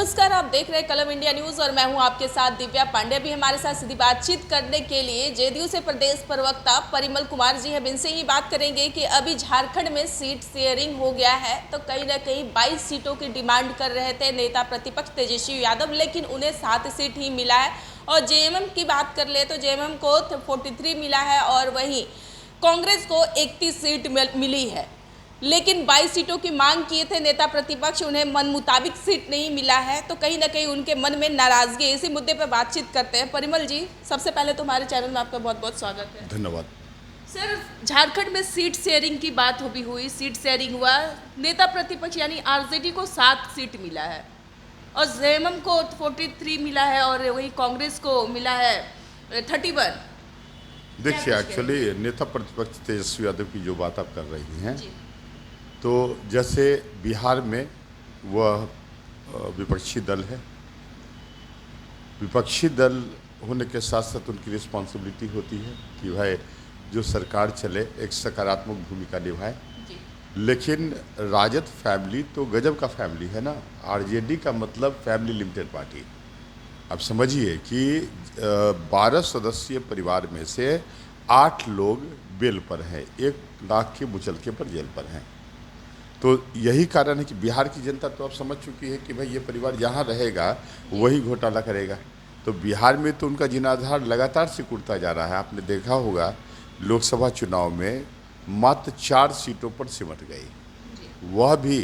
नमस्कार, आप देख रहे हैं कलम इंडिया न्यूज और मैं हूं आपके साथ दिव्या पांडे। भी हमारे साथ सीधी बातचीत करने के लिए जेडीयू से प्रदेश प्रवक्ता परिमल कुमार जी हैं। इनसे ही बात करेंगे कि अभी झारखंड में सीट शेयरिंग हो गया है, तो कहीं ना कहीं 22 सीटों की डिमांड कर रहे थे नेता प्रतिपक्ष तेजस्वी यादव, लेकिन उन्हें 7 सीट ही मिला है। और जेएमएम की बात कर ले तो जेएमएम को 43 मिला है और वहीं कांग्रेस को 31 सीट मिली है। लेकिन 22 सीटों की मांग किए थे नेता प्रतिपक्ष, उन्हें मन मुताबिक सीट नहीं मिला है, तो कहीं ना कहीं उनके मन में नाराजगी है। इसी मुद्दे पर बातचीत करते हैं। परिमल जी, सबसे पहले तो हमारे चैनल में आपका बहुत बहुत स्वागत है। धन्यवाद सर, झारखंड में सीट शेयरिंग की बात भी हुई, सीट शेयरिंग हुआ, नेता प्रतिपक्ष यानी आरजेडी को 7 सीट मिला है और जेएमएम को 43 मिला है और वही कांग्रेस को मिला है 31। देखिए, एक्चुअली नेता प्रतिपक्ष तेजस्वी यादव की जो बात आप कर रही हैं, तो जैसे बिहार में वह विपक्षी दल है, विपक्षी दल होने के साथ साथ उनकी रिस्पॉन्सिबिलिटी होती है कि भाई जो सरकार चले एक सकारात्मक भूमिका निभाए। लेकिन राजद फैमिली तो गजब का फैमिली है ना। आरजेडी का मतलब फैमिली लिमिटेड पार्टी। अब समझिए कि 12 सदस्यीय परिवार में से 8 लोग बेल पर हैं, 1 लाख के मुचलके पर जेल पर हैं। तो यही कारण है कि बिहार की जनता तो अब समझ चुकी है कि भाई ये परिवार यहाँ रहेगा वही घोटाला करेगा। तो बिहार में तो उनका जीर्णोद्धार लगातार सिकुड़ता जा रहा है। आपने देखा होगा लोकसभा चुनाव में मात्र 4 सीटों पर सिमट गई, वह भी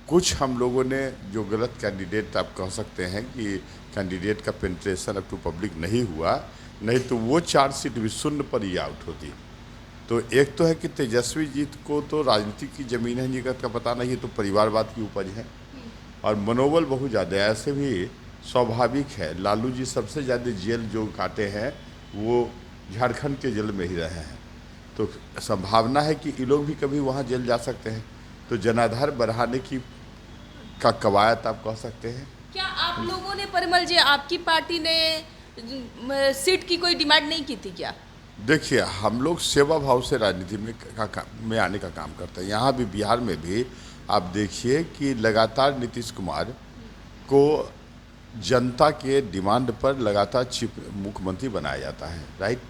कुछ हम लोगों ने जो गलत कैंडिडेट आप कह सकते हैं कि कैंडिडेट का पेनिट्रेशन अप टू पब्लिक नहीं हुआ, नहीं तो वो 4 सीट भी शून्य पर ही आउट होती। तो एक तो है कि तेजस्वी जी को तो राजनीति की जमीन है निगत का पता नहीं, तो परिवारवाद की उपज है और मनोबल बहुत ज़्यादा है। ऐसे भी स्वाभाविक है, लालू जी सबसे ज़्यादा जेल जो काटे हैं वो झारखंड के जेल में ही रहे हैं, तो संभावना है कि ये लोग भी कभी वहाँ जेल जा सकते हैं। तो जनाधार बढ़ाने की का कवायद आप कह सकते हैं। क्या आप लोगों ने, परिमल जी, आपकी पार्टी ने सीट की कोई डिमांड नहीं की थी क्या? देखिए, हम लोग सेवा भाव से राजनीति में आने का काम करते हैं। यहाँ भी बिहार में भी आप देखिए कि लगातार नीतीश कुमार को जनता के डिमांड पर लगातार चीफ मुख्यमंत्री बनाया जाता है, राइट।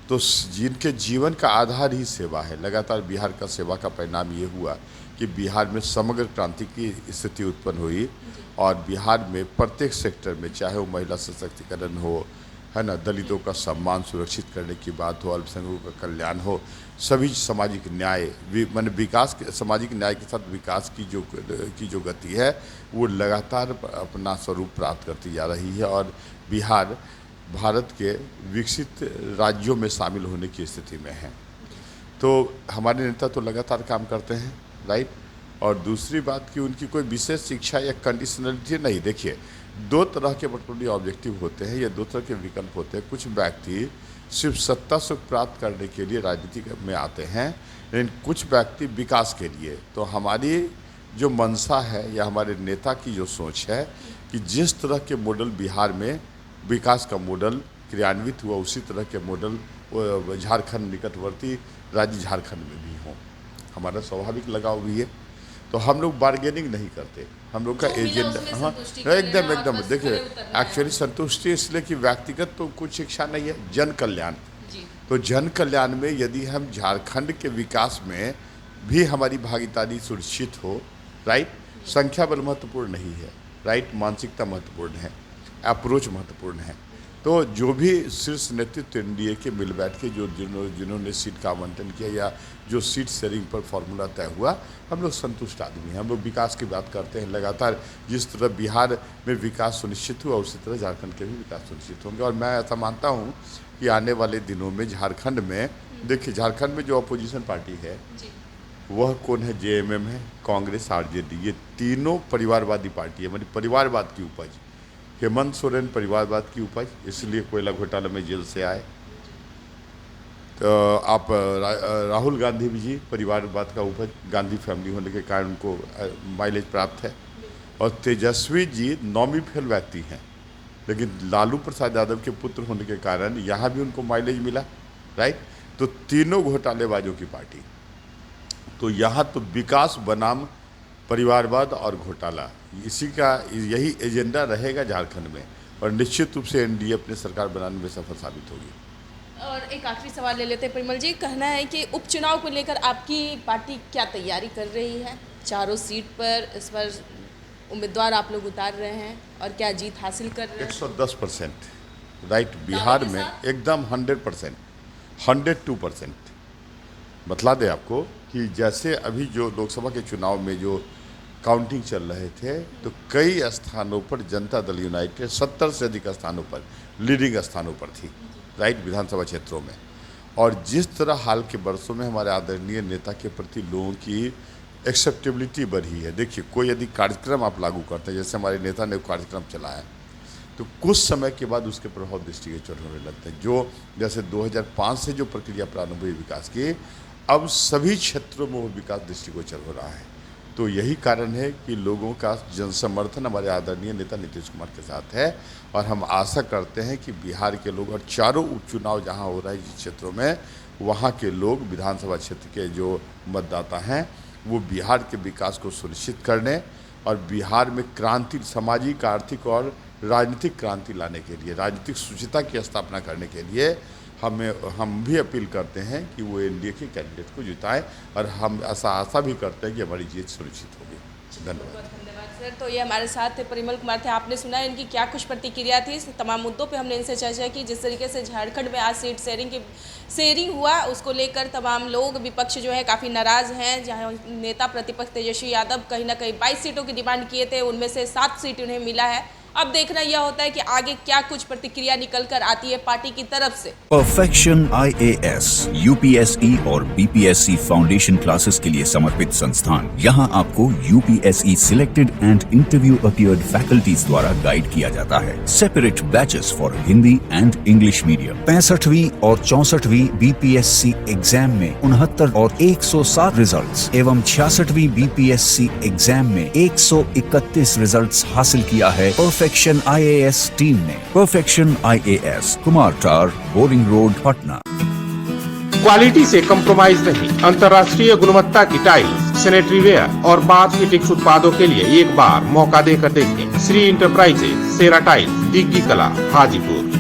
तो जिनके जीवन का आधार ही सेवा है, लगातार बिहार का सेवा का परिणाम ये हुआ कि बिहार में समग्र क्रांति की स्थिति उत्पन्न हुई और बिहार में प्रत्येक सेक्टर में, चाहे वो महिला सशक्तिकरण हो, है ना, दलितों का सम्मान सुरक्षित करने की बात हो, अल्पसंख्यकों का कल्याण हो, सभी सामाजिक न्याय माने विकास के, सामाजिक न्याय के साथ विकास की जो गति है वो लगातार अपना स्वरूप प्राप्त करती जा रही है और बिहार भारत के विकसित राज्यों में शामिल होने की स्थिति में है। तो हमारे नेता तो लगातार काम करते हैं, राइट। और दूसरी बात कि उनकी कोई विशेष शिक्षा या कंडीशनलिटी नहीं। देखिए, 2 तरह के पेट्रोलियम ऑब्जेक्टिव होते हैं या 2 तरह के विकल्प होते हैं। कुछ व्यक्ति सिर्फ सत्ता सुख प्राप्त करने के लिए राजनीति में आते हैं, लेकिन कुछ व्यक्ति विकास के लिए। तो हमारी जो मंशा है या हमारे नेता की जो सोच है कि जिस तरह के मॉडल बिहार में विकास का मॉडल क्रियान्वित हुआ, उसी तरह के मॉडल झारखंड, निकटवर्ती राज्य झारखंड में भी हों। हमारा स्वाभाविक लगाव भी है, तो हम लोग बार्गेनिंग नहीं करते। हम लोग का एजेंडा, हाँ, एकदम देखिए, एक्चुअली संतुष्टि इसलिए कि व्यक्तिगत तो कुछ इच्छा नहीं है, जन कल्याण। तो जन कल्याण में यदि हम झारखंड के विकास में भी हमारी भागीदारी सुनिश्चित हो, राइट। संख्या बल महत्वपूर्ण नहीं है, राइट, मानसिकता महत्वपूर्ण है, अप्रोच महत्वपूर्ण है। तो जो भी शीर्ष नेतृत्व एनडीए के मिल बैठ के जिन्होंने सीट का आवंटन किया या जो सीट शेयरिंग पर फॉर्मूला तय हुआ, हम लोग संतुष्ट आदमी हैं। हम लोग विकास की बात करते हैं लगातार। जिस तरह बिहार में विकास सुनिश्चित हुआ, उसी तरह झारखंड के भी विकास सुनिश्चित होंगे। और मैं ऐसा मानता हूँ कि आने वाले दिनों में झारखंड में, देखिए, झारखंड में जो अपोजिशन पार्टी है वह कौन है? जेएमएम है, कांग्रेस, आरजेडी। ये तीनों परिवारवादी पार्टी है, मतलब परिवारवाद की उपज। हेमंत सोरेन परिवारवाद की उपज, इसलिए कोयला घोटाला में जेल से आए। तो आप राहुल गांधी भी जी परिवारवाद का उपज, गांधी फैमिली होने के कारण उनको माइलेज प्राप्त है। और तेजस्वी जी नॉमी फेल व्यक्ति हैं, लेकिन लालू प्रसाद यादव के पुत्र होने के कारण यहाँ भी उनको माइलेज मिला, राइट। तो तीनों घोटालेबाजों की पार्टी। तो यहाँ तो विकास बनाम परिवारवाद और घोटाला, इसी का यही एजेंडा रहेगा झारखंड में, और निश्चित रूप से एनडीए अपने सरकार बनाने में सफल साबित होगी। और एक आखिरी सवाल ले लेते हैं परिमल जी, कहना है कि उपचुनाव को लेकर आपकी पार्टी क्या तैयारी कर रही है? चारों सीट पर इस बार उम्मीदवार आप लोग उतार रहे हैं और क्या जीत हासिल कर रहे हैं? 110% राइट। बिहार में एकदम 100%, 102%। बतला दें आपको कि जैसे अभी जो लोकसभा के चुनाव में जो काउंटिंग चल रहे थे, तो कई स्थानों पर जनता दल यूनाइटेड 70 से अधिक स्थानों पर लीडिंग स्थानों पर थी, राइट, विधानसभा क्षेत्रों में। और जिस तरह हाल के वर्षों में हमारे आदरणीय नेता के प्रति लोगों की एक्सेप्टेबिलिटी बढ़ी है, देखिए कोई यदि कार्यक्रम आप लागू करते हैं, जैसे हमारे नेता ने कार्यक्रम चलाया, तो कुछ समय के बाद उसके प्रभाव दृष्टिगोचर होने लगते हैं। जो जैसे 2005 से जो प्रक्रिया प्रारंभ हुई विकास की, अब सभी क्षेत्रों में वो विकास दृष्टिगोचर हो रहा है। तो यही कारण है कि लोगों का जनसमर्थन हमारे आदरणीय नेता नीतीश कुमार के साथ है, और हम आशा करते हैं कि बिहार के लोग, और चारों उपचुनाव जहां हो रहा है जिस क्षेत्रों में, वहां के लोग, विधानसभा क्षेत्र के जो मतदाता हैं, वो बिहार के विकास को सुनिश्चित करने और बिहार में क्रांति, सामाजिक, आर्थिक और राजनीतिक क्रांति लाने के लिए, राजनीतिक सुचिता की स्थापना करने के लिए हम भी अपील करते हैं कि वो एनडीए के कैंडिडेट को जिताएं, और हम ऐसा आशा भी करते हैं कि हमारी जीत सुनिश्चित होगी। धन्यवाद। धन्यवाद सर। तो ये हमारे साथ थे परिमल कुमार थे। आपने सुना इनकी क्या कुछ प्रतिक्रिया थी, तमाम मुद्दों पे हमने इनसे चर्चा की। जिस तरीके से झारखंड में आज सीट शेयरिंग हुआ, उसको लेकर तमाम लोग, विपक्ष जो है काफ़ी नाराज़ हैं। जहाँ नेता प्रतिपक्ष तेजस्वी यादव कहीं ना कहीं 22 सीटों की डिमांड किए थे, उनमें से 7 सीट उन्हें मिला है। अब देखना यह होता है कि आगे क्या कुछ प्रतिक्रिया निकल कर आती है पार्टी की तरफ से। परफेक्शन IAS, UPSE और BPSC फाउंडेशन क्लासेस के लिए समर्पित संस्थान। यहाँ आपको UPSE selected and interview appeared faculties द्वारा गाइड किया जाता है। Separate batches for Hindi and English medium. 65वीं और 64वीं BPSC एग्जाम में 69 और 107 रिजल्ट्स एवं 66वीं BPSC एग्जाम में 131 रिजल्ट्स हासिल किया है परफेक्शन IAS टीम ने। परफेक्शन IAS, कुमार टार, बोरिंग रोड, पटना। क्वालिटी से कंप्रोमाइज नहीं, अंतर्राष्ट्रीय गुणवत्ता की टाइल्स, सैनिटरी वेयर और बाथ फिटिंग्स उत्पादों के लिए एक बार मौका देकर देखें। श्री इंटरप्राइजेज, सेरा टाइल्स, दिग्गी कला, हाजीपुर।